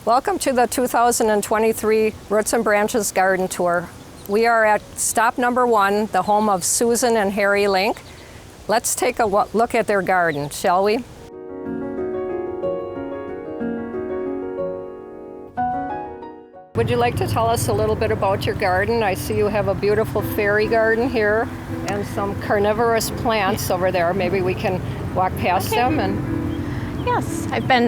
Welcome to the 2023 Roots and Branches Garden Tour. We are at stop number 1, the home of Susan and Harry Link. Let's take a look at their garden, shall we? Would you like to tell us a little bit about your garden? I see you have a beautiful fairy garden here and some carnivorous plants over there. Maybe we can walk past them. Yes, I've been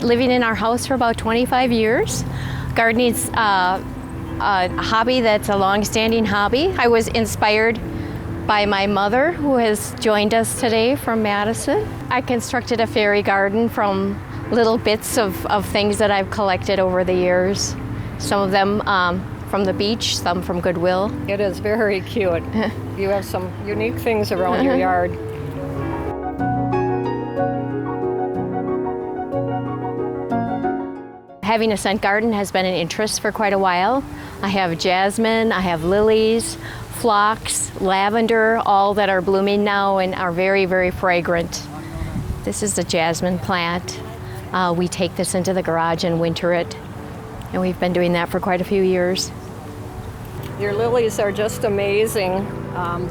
living in our house for about 25 years. Gardening's a hobby that's a long-standing hobby. I was inspired by my mother, who has joined us today from Madison. I constructed a fairy garden from little bits of things that I've collected over the years. Some of them from the beach, some from Goodwill. It is very cute. You have some unique things around your yard. Having a scent garden has been an interest for quite a while. I have jasmine, I have lilies, phlox, lavender, all that are blooming now and are very, very fragrant. This is the jasmine plant. We take this into the garage and winter it, and we've been doing that for quite a few years. Your lilies are just amazing.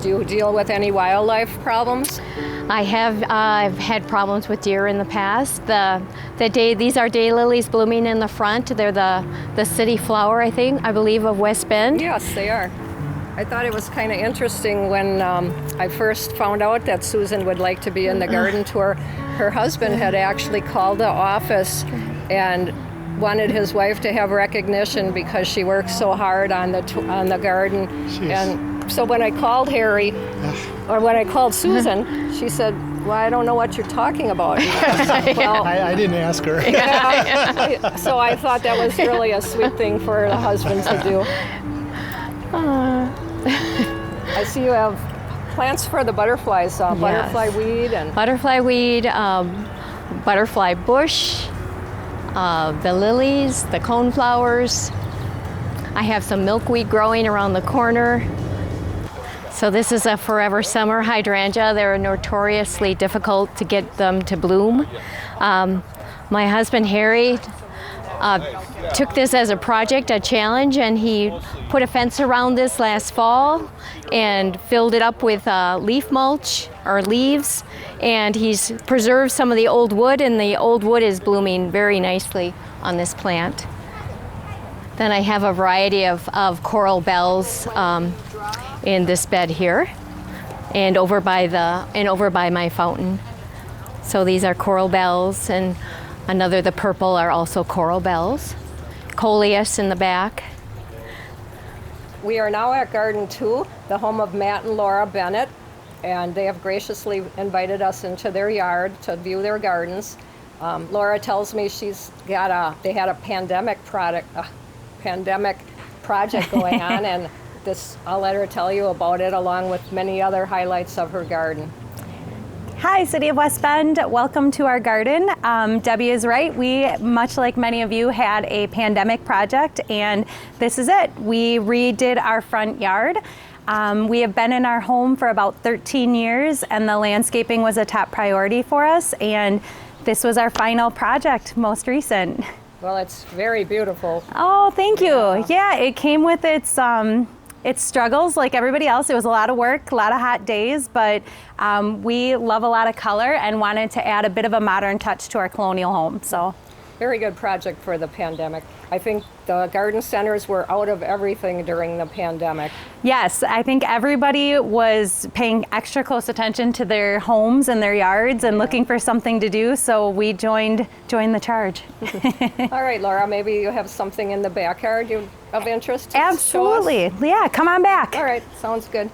Do you deal with any wildlife problems? I have. I've had problems with deer in the past. These are daylilies blooming in the front. They're the city flower, I believe, of West Bend. Yes, they are. I thought it was kind of interesting when I first found out that Susan would like to be in the garden tour. Her husband had actually called the office and wanted his wife to have recognition because she works so hard on the garden. Jeez. And so when I called Harry, or when I called Susan, she said, "Well, I don't know what you're talking about." Well, I didn't ask her. so I thought that was really a sweet thing for the husband to do. I see you have plants for the butterflies, butterfly weed and butterfly weed, butterfly bush, the lilies, the coneflowers. I have some milkweed growing around the corner. So this is a forever summer hydrangea. They're notoriously difficult to get them to bloom. My husband Harry took this as a project, a challenge, and he put a fence around this last fall and filled it up with leaf mulch or leaves, and he's preserved some of the old wood, and the old wood is blooming very nicely on this plant. Then I have a variety of coral bells in this bed here, and over by my fountain. So these are coral bells, and the purple are also coral bells. Coleus in the back. We are now at Garden 2, the home of Matt and Laura Bennett, and they have graciously invited us into their yard to view their gardens. Laura tells me they had a pandemic project going on, and I'll let her tell you about it along with many other highlights of her garden. Hi, City of West Bend. Welcome to our garden. Debbie is right. We, much like many of you, had a pandemic project, and this is it. We redid our front yard. We have been in our home for about 13 years, and the landscaping was a top priority for us, and this was our final project, most recent. Well, it's very beautiful. Oh, thank you. Yeah, it came with its struggles like everybody else. It was a lot of work, a lot of hot days, but we love a lot of color and wanted to add a bit of a modern touch to our colonial home. So, very good project for the pandemic. I think the garden centers were out of everything during the pandemic. Yes, I think everybody was paying extra close attention to their homes and their yards and looking for something to do, so we joined the charge. All right, Laura, maybe you have something in the backyard of interest to Absolutely. show us? Yeah, come on back. All right, sounds good.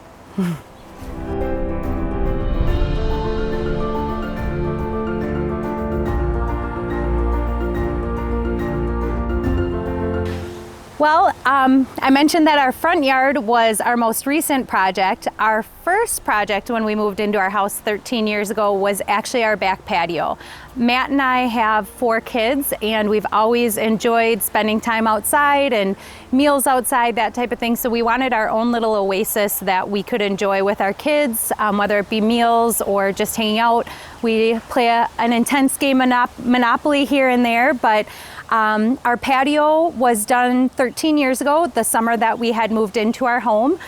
Well, I mentioned that our front yard was our most recent project. Our first project when we moved into our house 13 years ago was actually our back patio. Matt and I have 4 kids, and we've always enjoyed spending time outside and meals outside, that type of thing. So we wanted our own little oasis that we could enjoy with our kids, whether it be meals or just hanging out. We play an intense game of Monopoly here and there, but our patio was done 13 years ago, the summer that we had moved into our home.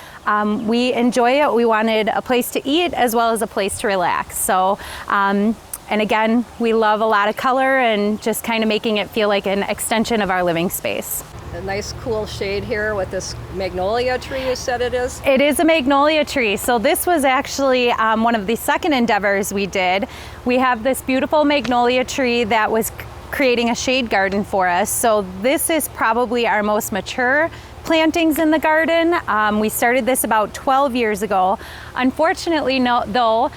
We enjoy it. We wanted a place to eat as well as a place to relax. So, and again, we love a lot of color and just kind of making it feel like an extension of our living space. A nice cool shade here with this magnolia tree, you said it is? It is a magnolia tree. So this was actually one of the second endeavors we did. We have this beautiful magnolia tree that was creating a shade garden for us. So this is probably our most mature plantings in the garden. We started this about 12 years ago. Unfortunately, though,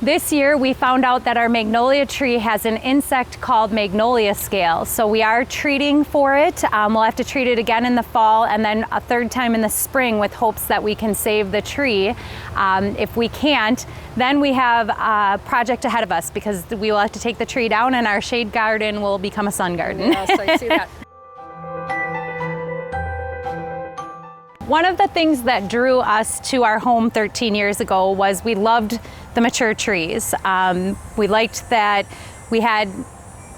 this year we found out that our magnolia tree has an insect called magnolia scale. So we are treating for it. We'll have to treat it again in the fall and then a third time in the spring with hopes that we can save the tree. If we can't, then we have a project ahead of us because we will have to take the tree down and our shade garden will become a sun garden. Yes, I see that. One of the things that drew us to our home 13 years ago was we loved the mature trees. We liked that we had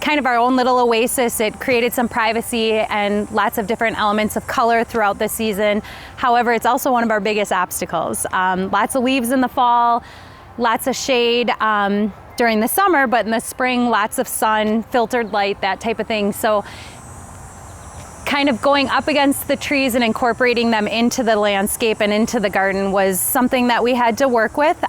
kind of our own little oasis. It created some privacy and lots of different elements of color throughout the season. However, it's also one of our biggest obstacles. Lots of leaves in the fall, lots of shade during the summer, but in the spring, lots of sun, filtered light, that type of thing. So kind of going up against the trees and incorporating them into the landscape and into the garden was something that we had to work with.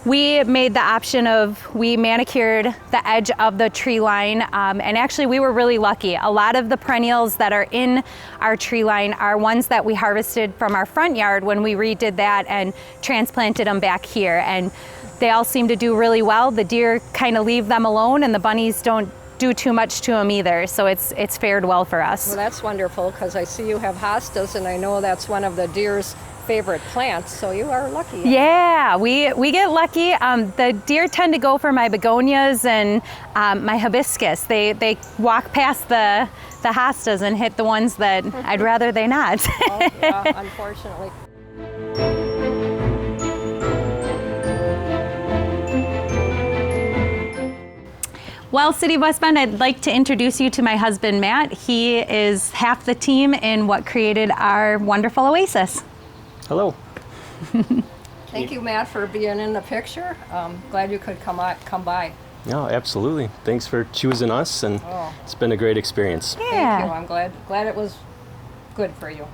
We made the option of, we manicured the edge of the tree line, and actually we were really lucky. A lot of the perennials that are in our tree line are ones that we harvested from our front yard when we redid that and transplanted them back here, and they all seem to do really well. The deer kind of leave them alone and the bunnies don't do too much to them either, so it's fared well for us. Well, that's wonderful because I see you have hostas, and I know that's one of the deer's favorite plants, so you are lucky. Yeah, we get lucky. The deer tend to go for my begonias and my hibiscus. They walk past the hostas and hit the ones that I'd rather they not. Oh, yeah, unfortunately. Well, City of West Bend, I'd like to introduce you to my husband, Matt. He is half the team in what created our wonderful oasis. Hello. Thank you, Matt, for being in the picture. Glad you could come by. No, absolutely. Thanks for choosing us, and it's been a great experience. Yeah. Thank you. I'm glad it was good for you.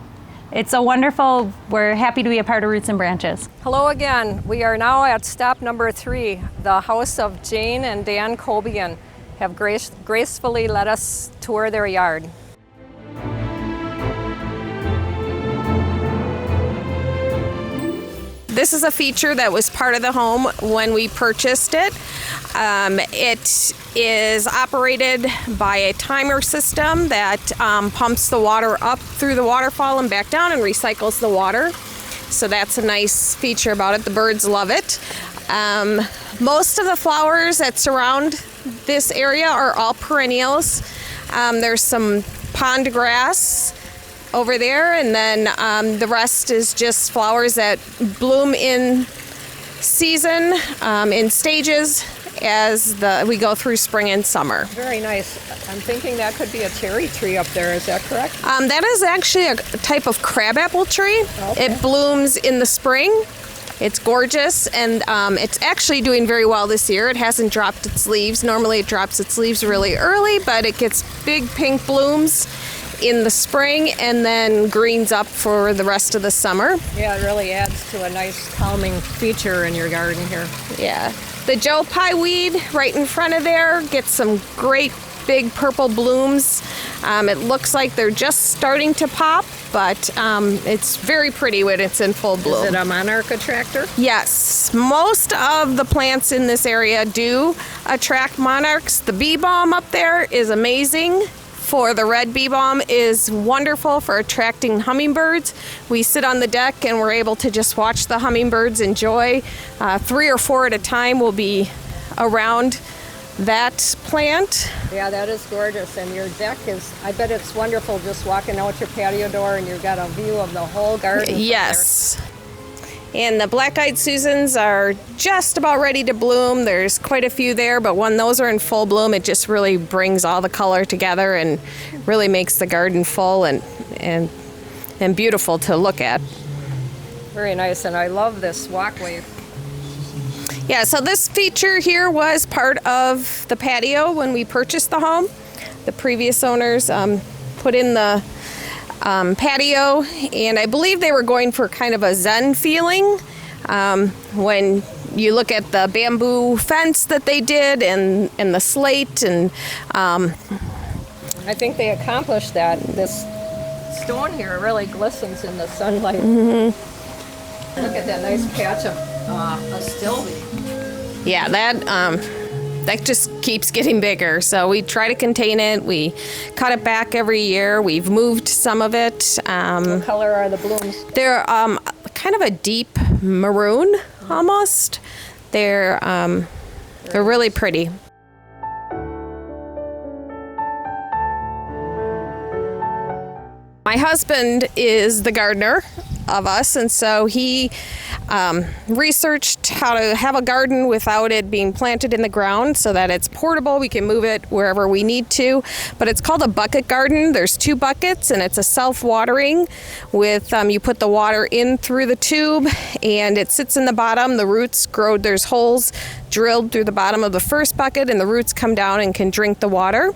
It's a wonderful, we're happy to be a part of Roots and Branches. Hello again. We are now at stop number 3, the house of Jane and Dan Cobian have gracefully let us tour their yard. This is a feature that was part of the home when we purchased it. It is operated by a timer system that pumps the water up through the waterfall and back down and recycles the water. So that's a nice feature about it. The birds love it. Most of the flowers that surround this area are all perennials. There's some pond grass over there, and then the rest is just flowers that bloom in season, in stages as we go through spring and summer. Very nice. I'm thinking that could be a cherry tree up there. Is that correct? That is actually a type of crabapple tree. Okay. It blooms in the spring. It's gorgeous, and it's actually doing very well this year. It hasn't dropped its leaves. Normally it drops its leaves really early, but it gets big pink blooms in the spring and then greens up for the rest of the summer. Yeah, it really adds to a nice calming feature in your garden here. Yeah. The Joe Pye weed right in front of there gets some great big purple blooms. It looks like they're just starting to pop, but it's very pretty when it's in full bloom. Is it a monarch attractor? Yes. Most of the plants in this area do attract monarchs. The bee balm up there is amazing. for the red bee balm is wonderful for attracting hummingbirds. We sit on the deck and we're able to just watch the hummingbirds enjoy. 3 or 4 at a time will be around that plant. Yeah, that is gorgeous. And your deck is, I bet it's wonderful just walking out your patio door and you've got a view of the whole garden. from Yes. And the black-eyed Susans are just about ready to bloom. There's quite a few there, but when those are in full bloom, it just really brings all the color together and really makes the garden full and beautiful to look at. there. Very nice. And I love this walkway. Yeah, so this feature here was part of the patio when we purchased the home. The previous owners put in the patio, and I believe they were going for kind of a zen feeling. When you look at the bamboo fence that they did and the slate, and I think they accomplished that. This stone here really glistens in the sunlight. Look at that nice patch of astilbe. yeah, that just keeps getting bigger. So we try to contain it. We cut it back every year. We've moved some of it. What color are the blooms? They're kind of a deep maroon almost. They're really pretty. My husband is the gardener of us, and so he researched how to have a garden without it being planted in the ground so that it's portable. We can move it wherever we need to. But it's called a bucket garden. There's 2 buckets, and it's a self-watering with you put the water in through the tube, and it sits in the bottom. The roots grow. There's holes drilled through the bottom of the first bucket, and the roots come down and can drink the water.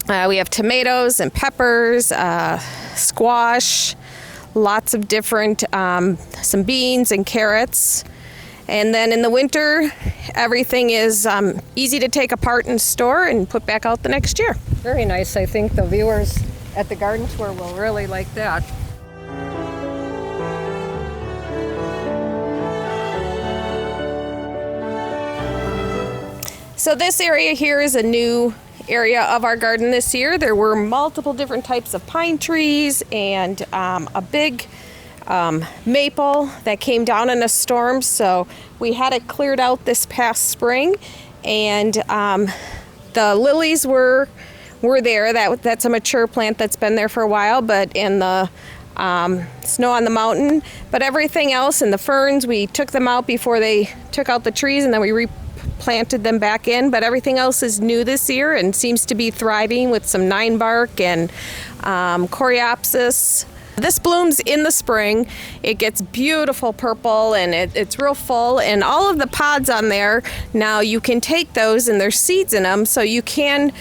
We have tomatoes and peppers, squash, lots of different, some beans and carrots. And then in the winter, everything is easy to take apart and store and put back out the next year. Very nice. I think the viewers at the garden tour will really like that. So this area here is a new area of our garden this year. There were multiple different types of pine trees and a big maple that came down in a storm. So we had it cleared out this past spring, and the lilies were there. That's a mature plant that's been there for a while, but in the snow on the mountain. But everything else, and the ferns, we took them out before they took out the trees, and then we replanted them back in. But everything else is new this year and seems to be thriving with some 9-bark and coreopsis. This blooms in the spring. It gets beautiful purple, and it's real full, and all of the pods on there, now you can take those and there's seeds in them, so you can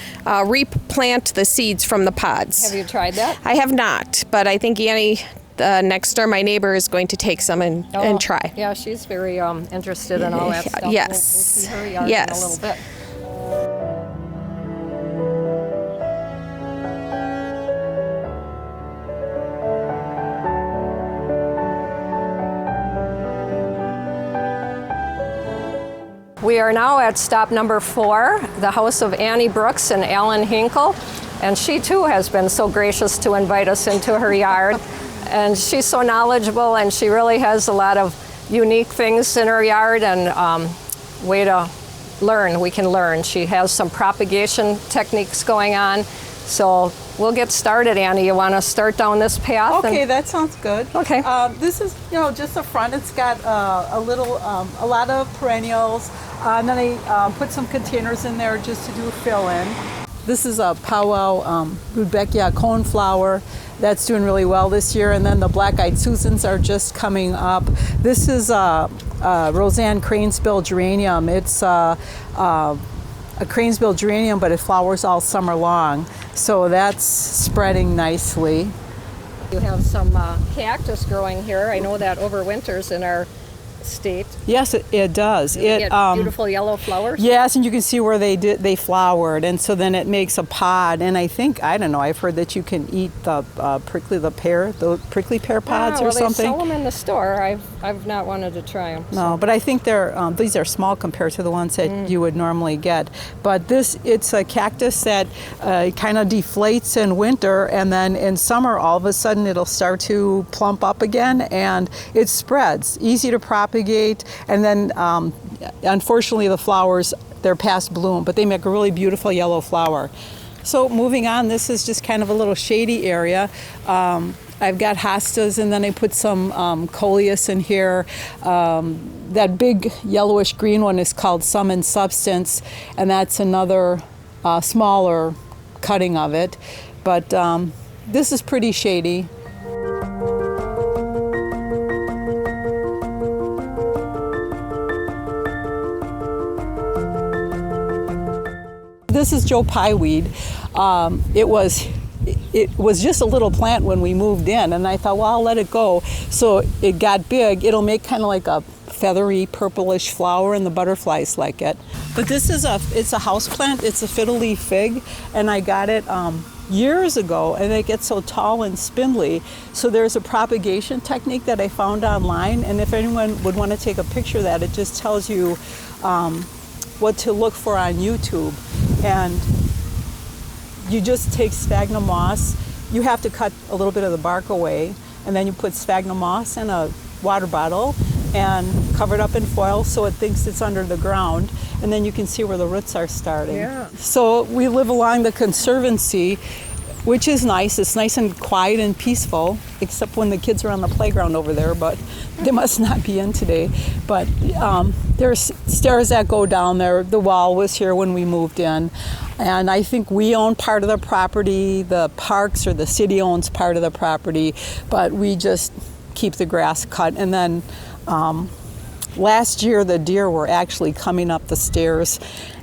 replant the seeds from the pods. Have you tried that? I have not, but I think Annie, next door, my neighbor, is going to take some and try. Yeah, she's very interested in all that stuff. Yes. We'll see her yard Yes. in a little bit. We are now at stop number 4, the house of Annie Brooks and Alan Hinkle. And she too has been so gracious to invite us into her yard. And she's so knowledgeable, and she really has a lot of unique things in her yard, and way to learn. We can learn. She has some propagation techniques going on. So we'll get started, Annie. You want to start down this path? Okay, that sounds good. Okay. This is, just the front. It's got a lot of perennials. And then I put some containers in there just to do fill in. This is a powwow rudbeckia coneflower that's doing really well this year. And then the black-eyed Susans are just coming up. This is Roseanne cranesbill geranium. It's a cranesbill geranium, but it flowers all summer long. So that's spreading nicely. You have some cactus growing here. I know that overwinters in our state. Yes, it does. You get beautiful yellow flowers. Yes, and you can see where they flowered, and so then it makes a pod. And I think, I don't know, I've heard that you can eat the prickly pear pods or something. They sell them in the store. I've not wanted to try them. No, but I think these are small compared to the ones that you would normally get. But it's a cactus that kind of deflates in winter, and then in summer, all of a sudden, it'll start to plump up again, and it spreads. Easy to propagate, and then unfortunately, the flowers, they're past bloom, but they make a really beautiful yellow flower. So moving on, this is just kind of a little shady area. I've got hostas, and then I put some coleus in here. That big yellowish green one is called Sum and Substance, and that's another smaller cutting of it. But this is pretty shady. This is Joe Pieweed. It was just a little plant when we moved in, and I thought, well, I'll let it go. So it got big. It'll make kind of like a feathery purplish flower, and the butterflies like it. But this is it's a house plant. It's a fiddle leaf fig, and I got it years ago, and it gets so tall and spindly. So there's a propagation technique that I found online, and if anyone would want to take a picture of that, it just tells you what to look for on YouTube. And you just take sphagnum moss. You have to cut a little bit of the bark away, and then you put sphagnum moss in a water bottle and cover it up in foil so it thinks it's under the ground, and then you can see where the roots are starting. Yeah. So we live along the Conservancy, which is nice. It's nice and quiet and peaceful, except when the kids are on the playground over there, but they must not be in today. But there's stairs that go down there. The wall was here when we moved in. And I think we own part of the property. The parks or the city owns part of the property, but we just keep the grass cut. And then last year, the deer were actually coming up the stairs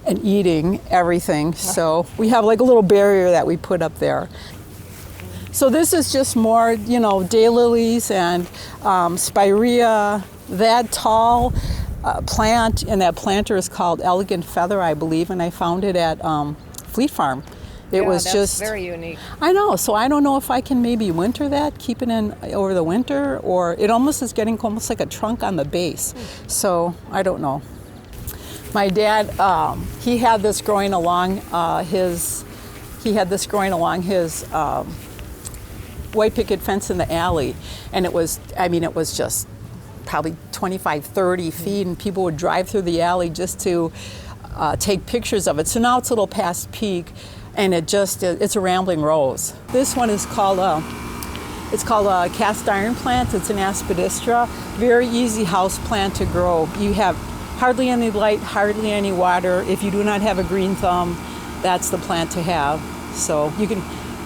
and eating everything. So we have like a little barrier that we put up there. So this is just more, daylilies and spirea. That tall plant, and that planter is called Elegant Feather, I believe, and I found it at Fleet Farm. It was that's just very unique. I know, so I don't know if I can maybe winter that, keep it in over the winter, or it almost is getting almost like a trunk on the base. So I don't know. My dad, he had this growing along his white picket fence in the alley, and it was just probably 25, 30 feet, and people would drive through the alley just to take pictures of it. So now it's a little past peak, and it's a rambling rose. This one is called a cast iron plant. It's an aspidistra. Very easy house plant to grow. You have hardly any light, hardly any water. If you do not have a green thumb, that's the plant to have. So you can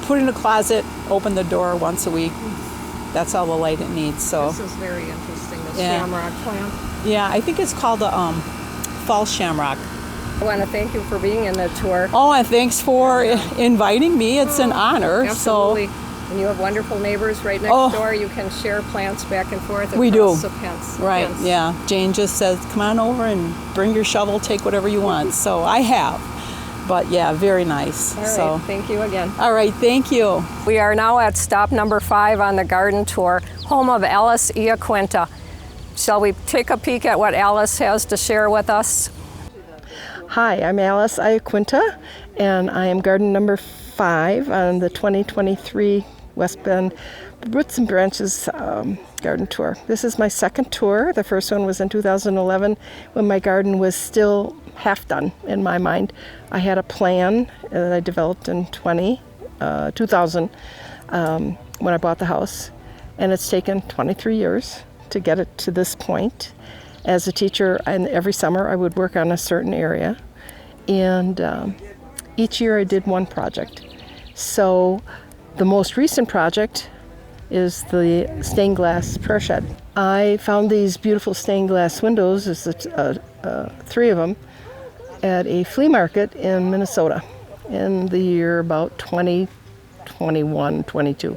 put it in a closet, open the door once a week. That's all the light it needs. So This is very interesting, the shamrock plant. yeah, I think it's called the false shamrock. I want to thank you for being in the tour. Oh, and thanks for inviting me. It's an honor. Absolutely. So And you have wonderful neighbors right next door. You can share plants back and forth we do. across the fence. Right, yeah. Jane just says, come on over and bring your shovel, take whatever you want. So I have. But yeah, very nice. All right, so thank you again. All right, thank you. We are now at stop number 5 on the garden tour, home of Alice Iaquinta. Shall we take a peek at what Alice has to share with us? Hi, I'm Alice Iaquinta, and I am garden number 5 on the 2023 West Bend Roots and Branches garden tour. This is my second tour. The first one was in 2011 when my garden was still half done in my mind. I had a plan that I developed in 2000 when I bought the house, and it's taken 23 years to get it to this point. As a teacher, and every summer I would work on a certain area, and each year I did one project. So the most recent project is the stained glass prayer shed. I found these beautiful stained glass windows, there's 3 of them, at a flea market in Minnesota in the year about 2021, 22.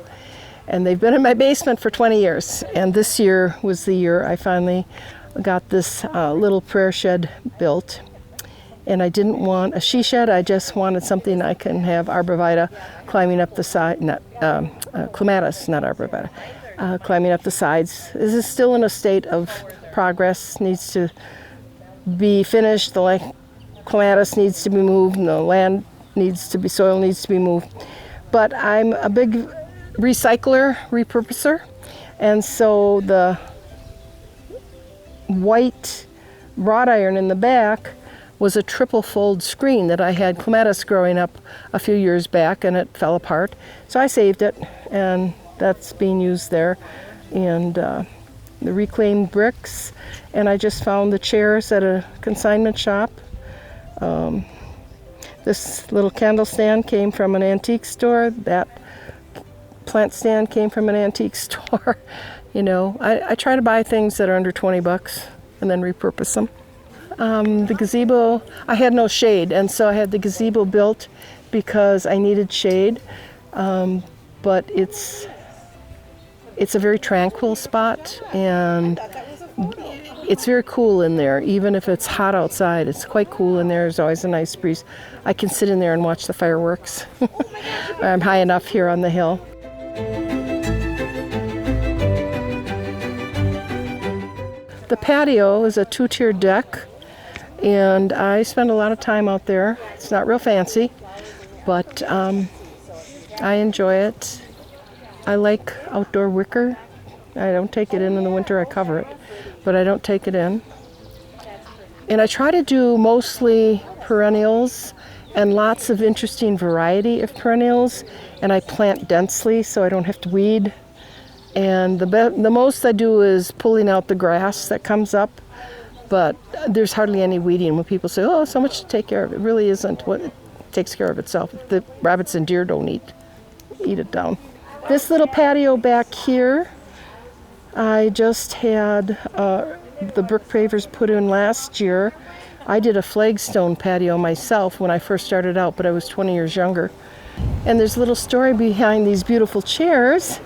And they've been in my basement for 20 years. And this year was the year I finally got this little prayer shed built. And I didn't want a she shed, I just wanted something I can have arborvitae climbing up the side, clematis, not arborvitae, climbing up the sides. This is still in a state of progress, needs to be finished. The clematis needs to be moved, and the soil needs to be moved. But I'm a big recycler, repurposer, and so the white wrought iron in the back was a triple fold screen that I had clematis growing up a few years back, and it fell apart. So I saved it, and that's being used there. And the reclaimed bricks, and I just found the chairs at a consignment shop. This little candle stand came from an antique store. That plant stand came from an antique store. You know, I try to buy things that are under $20 and then repurpose them. The gazebo, I had no shade, and so I had the gazebo built because I needed shade. But it's a very tranquil spot, and it's very cool in there. Even if it's hot outside, it's quite cool in there. There's always a nice breeze. I can sit in there and watch the fireworks. I'm high enough here on the hill. The patio is a 2-tier deck, and I spend a lot of time out there. It's not real fancy, but I enjoy it. I like outdoor wicker. I don't take it in the winter, I cover it, but I don't take it in. And I try to do mostly perennials and lots of interesting variety of perennials, and I plant densely so I don't have to weed. And the most I do is pulling out the grass that comes up, but there's hardly any weeding. When people say, oh, so much to take care of, it really isn't. What it takes care of itself. The rabbits and deer don't eat it down. This little patio back here, I just had the brick pavers put in last year. I did a flagstone patio myself when I first started out, but I was 20 years younger. And there's a little story behind these beautiful chairs.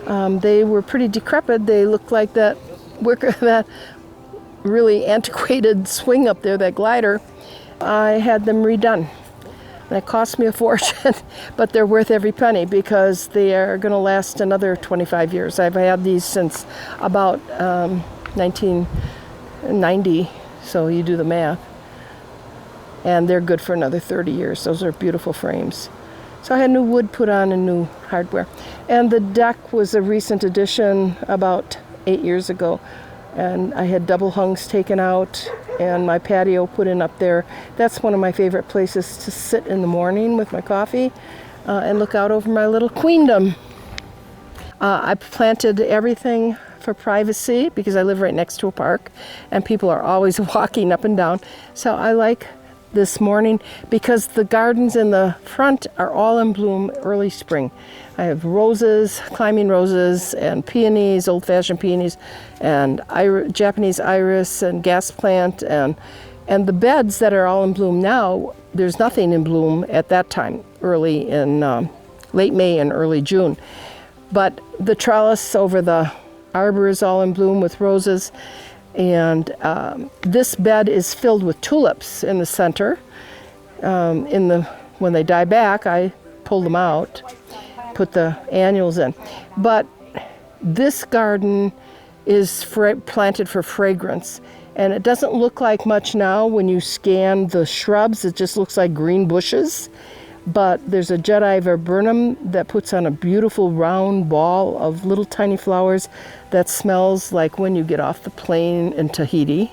They were pretty decrepit. They looked like that wicker, that really antiquated swing up there, that glider. I had them redone. That cost me a fortune, but they're worth every penny because they are going to last another 25 years. I've had these since about 1990, so you do the math. And they're good for another 30 years. Those are beautiful frames. So I had new wood put on and new hardware. And the deck was a recent addition about 8 years ago. And I had double hungs taken out and my patio put in up there. That's one of my favorite places to sit in the morning with my coffee and look out over my little queendom. I planted everything for privacy because I live right next to a park and people are always walking up and down. So I like this morning because the gardens in the front are all in bloom early spring. I have roses, climbing roses, and peonies, old-fashioned peonies, and Japanese iris and gas plant, and the beds that are all in bloom now, there's nothing in bloom at that time, early in late May and early June. But the trellis over the arbor is all in bloom with roses. And this bed is filled with tulips in the center. When they die back, I pull them out, put the annuals in. But this garden is planted for fragrance. And it doesn't look like much now when you scan the shrubs. It just looks like green bushes. But there's a Jedi viburnum that puts on a beautiful round ball of little tiny flowers that smells like when you get off the plane in Tahiti.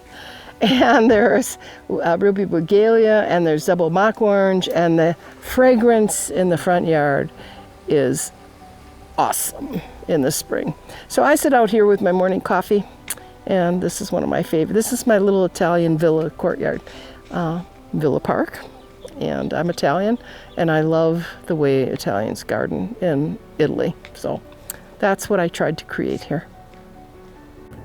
And there's ruby regalia, and there's double mock orange, and the fragrance in the front yard is awesome in the spring. So I sit out here with my morning coffee, and this is one of my favorites. This is my little Italian villa courtyard, villa park. And I'm Italian, and I love the way Italians garden in Italy. So that's what I tried to create here.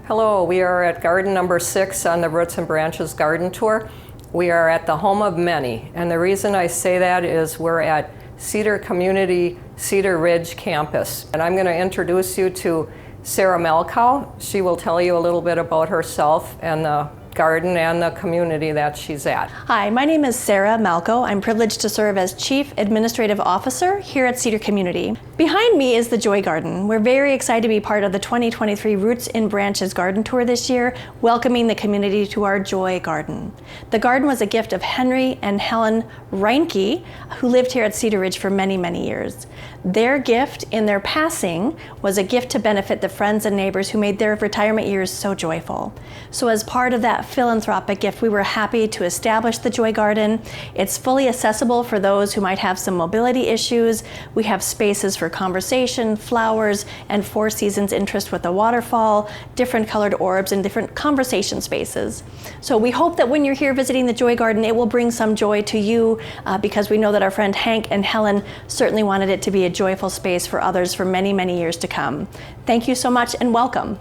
Hello, we are at garden number 6 on the Roots and Branches garden tour. We are at the home of many, and the reason I say that is we're at Cedar Community Cedar Ridge campus. And I'm going to introduce you to Sarah Malkow. She will tell you a little bit about herself and the garden and the community that she's at. Hi, my name is Sarah Malko. I'm privileged to serve as Chief Administrative Officer here at Cedar Community. Behind me is the Joy Garden. We're very excited to be part of the 2023 Roots and Branches Garden Tour this year, welcoming the community to our Joy Garden. The garden was a gift of Henry and Helen Reinke, who lived here at Cedar Ridge for many, many years. Their gift in their passing was a gift to benefit the friends and neighbors who made their retirement years so joyful. So as part of that philanthropic gift, we were happy to establish the Joy Garden. It's fully accessible for those who might have some mobility issues. We have spaces for conversation, flowers, and Four Seasons interest with a waterfall, different colored orbs, and different conversation spaces. So we hope that when you're here visiting the Joy Garden, it will bring some joy to you because we know that our friend Hank and Helen certainly wanted it to be a joyful space for others for many, many years to come. Thank you so much and welcome.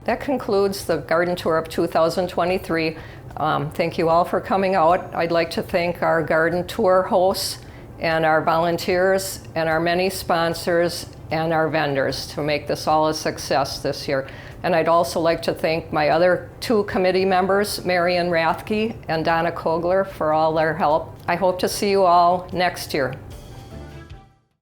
That concludes the garden tour of 2023. Thank you all for coming out. I'd like to thank our garden tour hosts and our volunteers and our many sponsors and our vendors to make this all a success this year. And I'd also like to thank my other two committee members, Marian Rathke and Donna Kogler, for all their help. I hope to see you all next year.